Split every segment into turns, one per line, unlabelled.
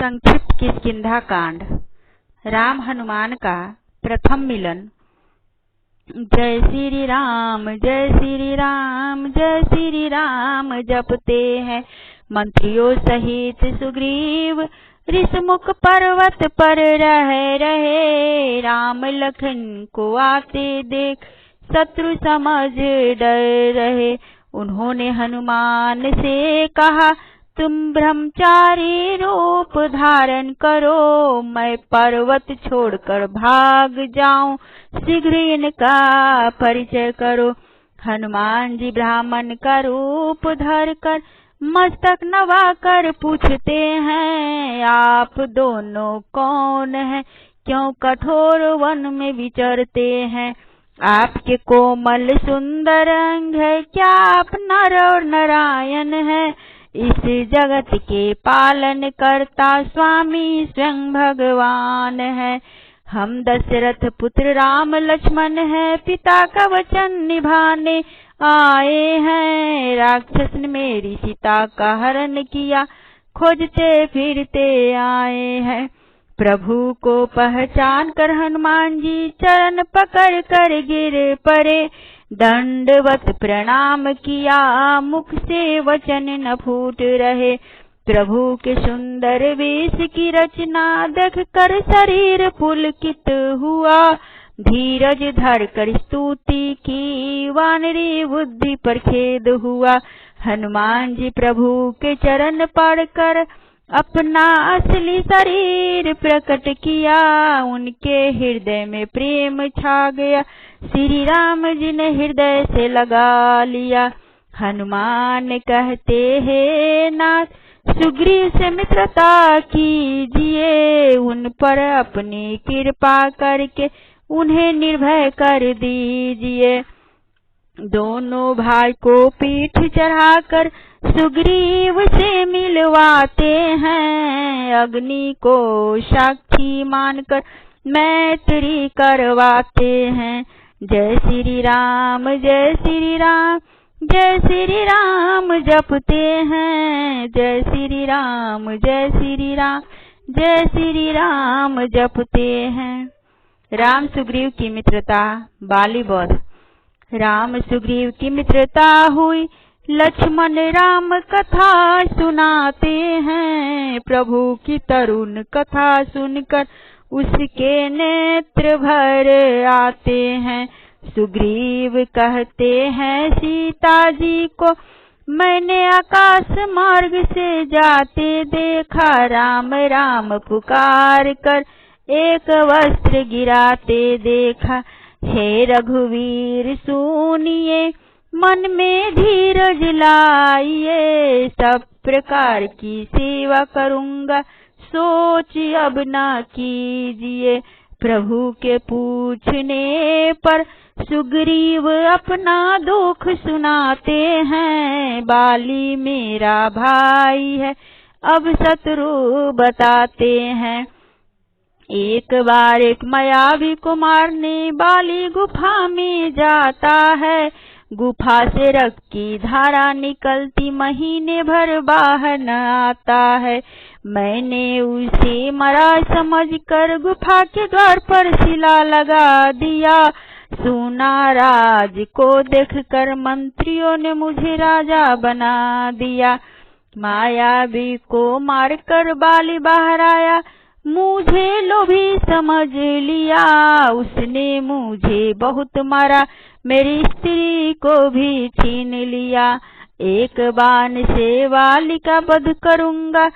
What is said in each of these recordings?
संक्षिप्त किष्किंधा कांड। राम हनुमान का प्रथम मिलन। जय श्री राम जय श्री राम जय श्री राम जपते हैं मंत्रियों सहित सुग्रीव ऋषमुख पर्वत पर रहे। राम लखन को आते देख शत्रु समझ डर रहे। उन्होंने हनुमान से कहा, तुम ब्रह्मचारी रूप धारण करो, मैं पर्वत छोड़कर भाग जाऊं, शीघ्र इनका परिचय करो। हनुमान जी ब्राह्मण का रूप धर कर मस्तक नवाकर पूछते हैं, आप दोनों कौन हैं, क्यों कठोर वन में विचरते हैं। आपके कोमल सुंदर अंग है, क्या आप नर और नारायण है। इस जगत के पालन करता स्वामी स्वयं भगवान है। हम दशरथ पुत्र राम लक्ष्मण है, पिता का वचन निभाने आए हैं। राक्षस ने मेरी सीता का हरण किया, खोजते फिरते आए हैं। प्रभु को पहचान कर हनुमान जी चरण पकड़ कर गिर पड़े। दंडवत प्रणाम किया, मुख से वचन न फूट रहे। प्रभु के सुंदर वेश की रचना देख कर शरीर पुलकित हुआ। धीरज धर कर स्तुति की, वानरी बुद्धि पर खेद हुआ। हनुमान जी प्रभु के चरण पड़कर अपना असली शरीर प्रकट किया। उनके हृदय में प्रेम छा गया, श्री राम जी ने हृदय से लगा लिया। हनुमान कहते हैं, नाथ सुग्रीव से मित्रता कीजिए, उन पर अपनी कृपा करके उन्हें निर्भय कर दीजिए। दोनों भाई को पीठ चढ़ाकर सुग्रीव से मिलवाते हैं। अग्नि को साक्षी मानकर मैत्री करवाते हैं। जय श्री राम जय श्री राम जय श्री राम जपते हैं। जय श्री राम जय श्री राम जय श्री राम जपते हैं। राम सुग्रीव की मित्रता। बाली वध। राम सुग्रीव की मित्रता हुई, लक्ष्मण राम कथा सुनाते हैं। प्रभु की तरुण कथा सुनकर उसके नेत्र भर आते हैं। सुग्रीव कहते हैं सीता जी को, मैंने आकाश मार्ग से जाते देखा। राम राम पुकार कर एक वस्त्र गिराते देखा। हे रघुवीर सुनिए, मन में धीरज लाइए। सब प्रकार की सेवा करूँगा, सोच अब ना कीजिए। प्रभु के पूछने पर सुग्रीव अपना दुख सुनाते हैं। बाली मेरा भाई है, अब शत्रु बताते हैं। एक बार एक मायावी को मारने बाली गुफा में जाता है। गुफा से रक्त की धारा निकलती, महीने भर बाहर न आता है। मैंने उसे मरा समझकर गुफा के द्वार पर शिला लगा दिया। सुना राज को देखकर मंत्रियों ने मुझे राजा बना दिया। मायावी को मारकर बाली बाहर आया, मुझे लोभी समझ लिया। उसने मुझे बहुत मारा, मेरी स्त्री को भी छीन लिया। एक बाण से बाली का वध करूँगा,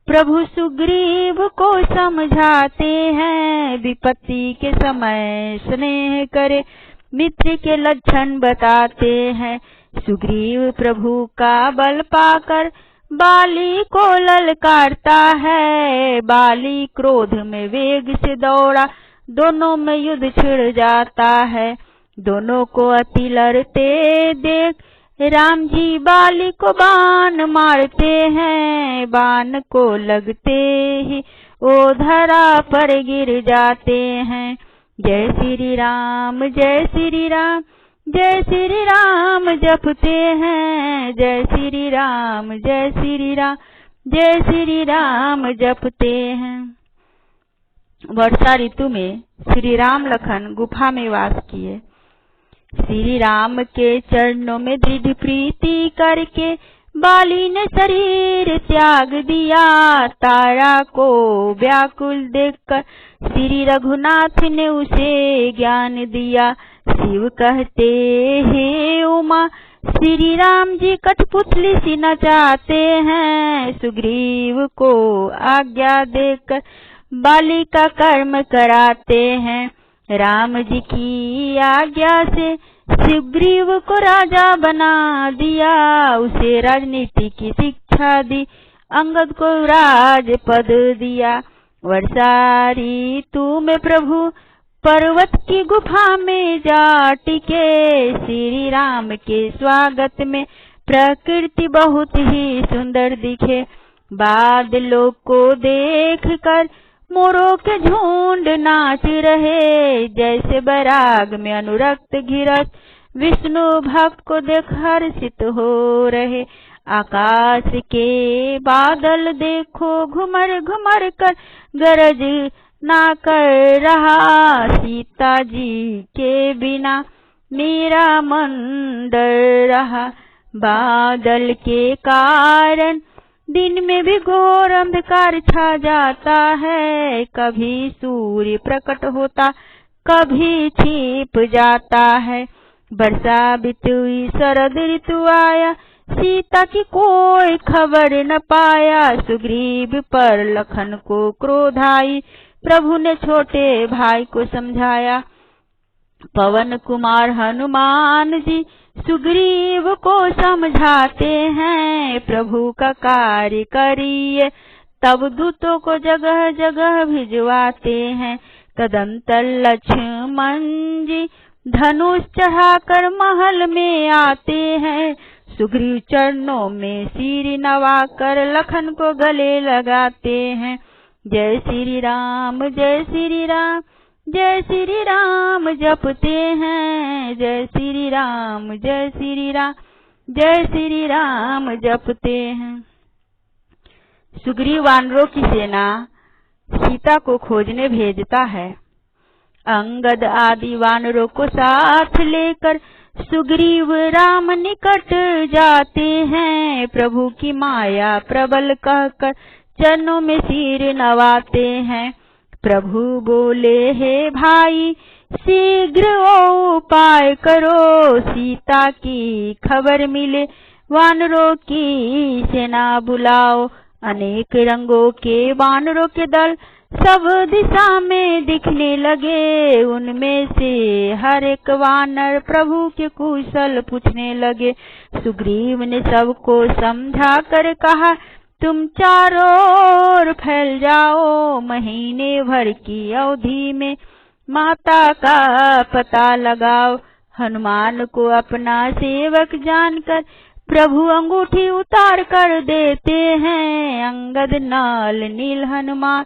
प्रभु सुग्रीव को समझाते हैं। विपत्ति के समय स्नेह करे, मित्र के लक्षण बताते हैं। सुग्रीव प्रभु का बल पाकर बाली को ललकारता है। बाली क्रोध में वेग से दौड़ा, दोनों में युद्ध छिड़ जाता है। दोनों को अति लड़ते देख राम जी बाली को बाण मारते हैं। बाण को लगते ही वो धरा पर गिर जाते हैं। जय श्री राम जय श्री राम जय श्री राम जपते हैं। जय श्री राम जय श्री राम जय श्री राम जपते हैं। वर्षा ऋतु में श्री राम लखन गुफा में वास किए। श्री राम के चरणों में दृढ़ प्रीति करके बाली ने शरीर त्याग दिया। तारा को व्याकुल देखकर श्री रघुनाथ ने उसे ज्ञान दिया। शिव कहते हे उमा श्री राम जी कठपुतली सी नचाते हैं। सुग्रीव को आज्ञा देकर बाली का कर्म कराते हैं। राम जी की आज्ञा से सुग्रीव को राजा बना दिया। उसे राजनीति की शिक्षा दी, अंगद को राज पद दिया। वर्षा ऋतु में प्रभु पर्वत की गुफा में जा टिके। श्री राम के स्वागत में प्रकृति बहुत ही सुंदर दिखे। बादलों को देखकर मोरों के झुंड नाच रहे। जैसे बैराग में अनुरक्त घिरत विष्णु भक्त को देख हर्षित हो रहे। आकाश के बादल देखो घुमर घुमर कर गरज ना कर रहा। सीता जी के बिना मेरा मन डर रहा। बादल के कारण दिन में भी घोर अंधकार छा जाता है। कभी सूर्य प्रकट होता, कभी छिप जाता है। वर्षा बीती शरद ऋतु आया, सीता की कोई खबर न पाया। सुग्रीव पर लखन को क्रोध आई, प्रभु ने छोटे भाई को समझाया। पवन कुमार हनुमान जी सुग्रीव को समझाते हैं। प्रभु का कार्य करिए, तब दूतों को जगह जगह भिजवाते हैं। तदंतर लक्ष्मण जी धनुष चढ़ाकर महल में आते हैं। सुग्रीव चरणों में सिर नवाकर लखन को गले लगाते हैं। जय श्री राम जय श्री राम जय श्री राम जपते हैं। जय श्री राम जय श्री राम जय श्री राम जपते हैं। सुग्रीव वानरों की सेना सीता को खोजने भेजता है। अंगद आदि वानरों को साथ लेकर सुग्रीव राम निकट जाते हैं। प्रभु की माया प्रबल कहकर चरणों में सिर नवाते हैं। प्रभु बोले हे भाई शीघ्र उपाय करो, सीता की खबर मिले वानरों की सेना बुलाओ। अनेक रंगों के वानरों के दल सब दिशा में दिखने लगे। उनमें से हर एक वानर प्रभु के कुशल पूछने लगे। सुग्रीव ने सबको समझा कर कहा, तुम चारों ओर फैल जाओ। महीने भर की अवधि में माता का पता लगाओ। हनुमान को अपना सेवक जानकर प्रभु अंगूठी उतार कर देते हैं। अंगद नल नील हनुमान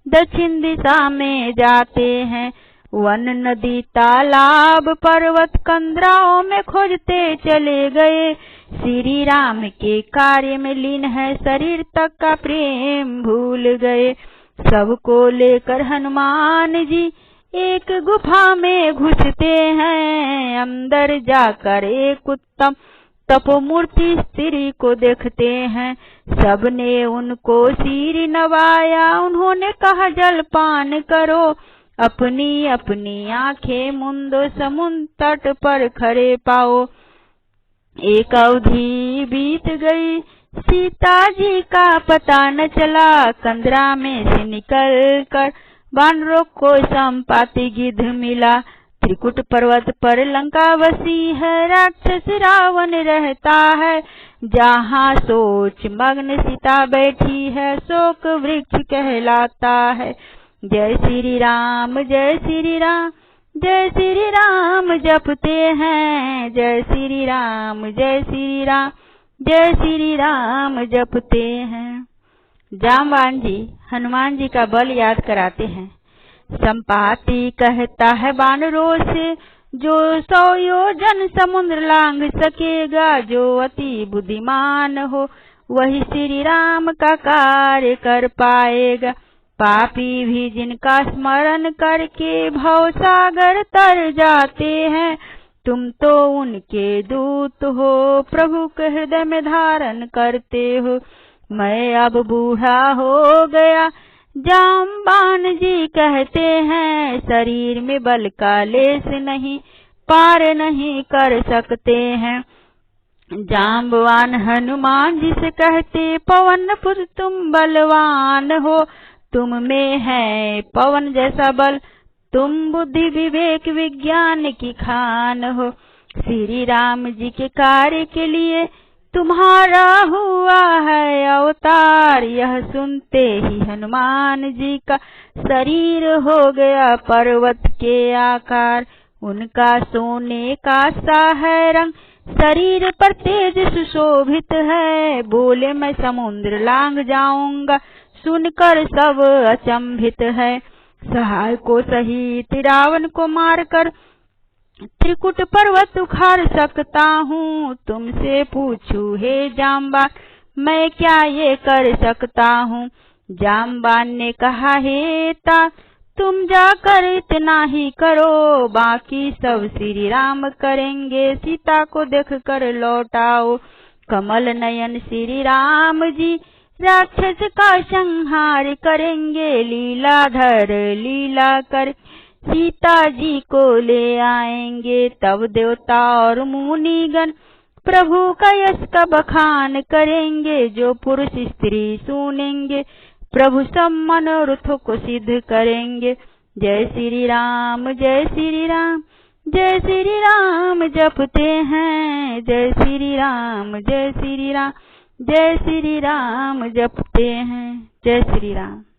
दक्षिण दिशा में जाते हैं। वन नदी तालाब पर्वत कंदराओं में खोजते चले गए। श्री राम के कार्य में लीन है, शरीर तक का प्रेम भूल गए। सबको लेकर हनुमान जी एक गुफा में घुसते हैं। अंदर जाकर एक उत्तम तपोमूर्ति स्त्री को देखते हैं। सबने उनको सिर नवाया। उन्होंने कहा जलपान करो। अपनी अपनी आंखें मूंदो, समुद्र तट पर खड़े पाओ। एक अवधि बीत गई, सीता जी का पता न चला। कंदरा में से निकल कर वानरों को संपाति गिद्ध मिला। त्रिकुट पर्वत पर लंका बसी है, राक्षस रावण रहता है। जहाँ सोच मग्न सीता बैठी है, शोक वृक्ष कहलाता है। जय श्री राम जय श्री राम जय श्री राम जपते हैं। जय श्री राम जय श्री राम जय श्री राम जपते हैं। जामवान जी हनुमान जी का बल याद कराते हैं। संपाति कहता है वानरों से, जो 100 योजन समुद्र लांघ सकेगा, जो अति बुद्धिमान हो वही श्री राम का कार्य कर पाएगा। पापी भी जिनका स्मरण करके भव सागर तर जाते हैं, तुम तो उनके दूत हो, प्रभु के हृदय में धारण करते हो। मैं अब बूढ़ा हो गया, जाम्बान जी कहते हैं, शरीर में बल का लेस नहीं, पार नहीं कर सकते हैं। जाम्बवान हनुमान जी से कहते, पवन पुत्र तुम बलवान हो, तुम में है पवन जैसा बल, तुम बुद्धि विवेक विज्ञान की खान हो। श्री राम जी के कार्य के लिए तुम्हारा हुआ है अवतार। यह सुनते ही हनुमान जी का शरीर हो गया पर्वत के आकार। उनका सोने का सा है रंग, शरीर पर तेज सुशोभित है। बोले मैं समुद्र लांग जाऊंगा, सुनकर सब अचंभित है। सहाय को सहित रावण को मारकर त्रिकुट पर्वत उखाड़ सकता हूँ। तुमसे पूछूं हे जाम्बान, मैं क्या ये कर सकता हूँ। जाम्बान ने कहा, हे ता तुम जाकर इतना ही करो, बाकी सब श्री राम करेंगे। सीता को देख कर लौट आओ। कमल नयन श्री राम जी राक्षस का संहार करेंगे। लीलाधर लीला कर सीता जी को ले आएंगे। तब देवता और मुनिगण प्रभु का यश का बखान करेंगे। जो पुरुष स्त्री सुनेंगे, प्रभु सब मनोरथों को सिद्ध करेंगे। जय श्री राम जय श्री राम जय श्री राम जपते हैं। जय श्री राम जय श्री राम जय श्री राम जपते हैं। जय श्री राम।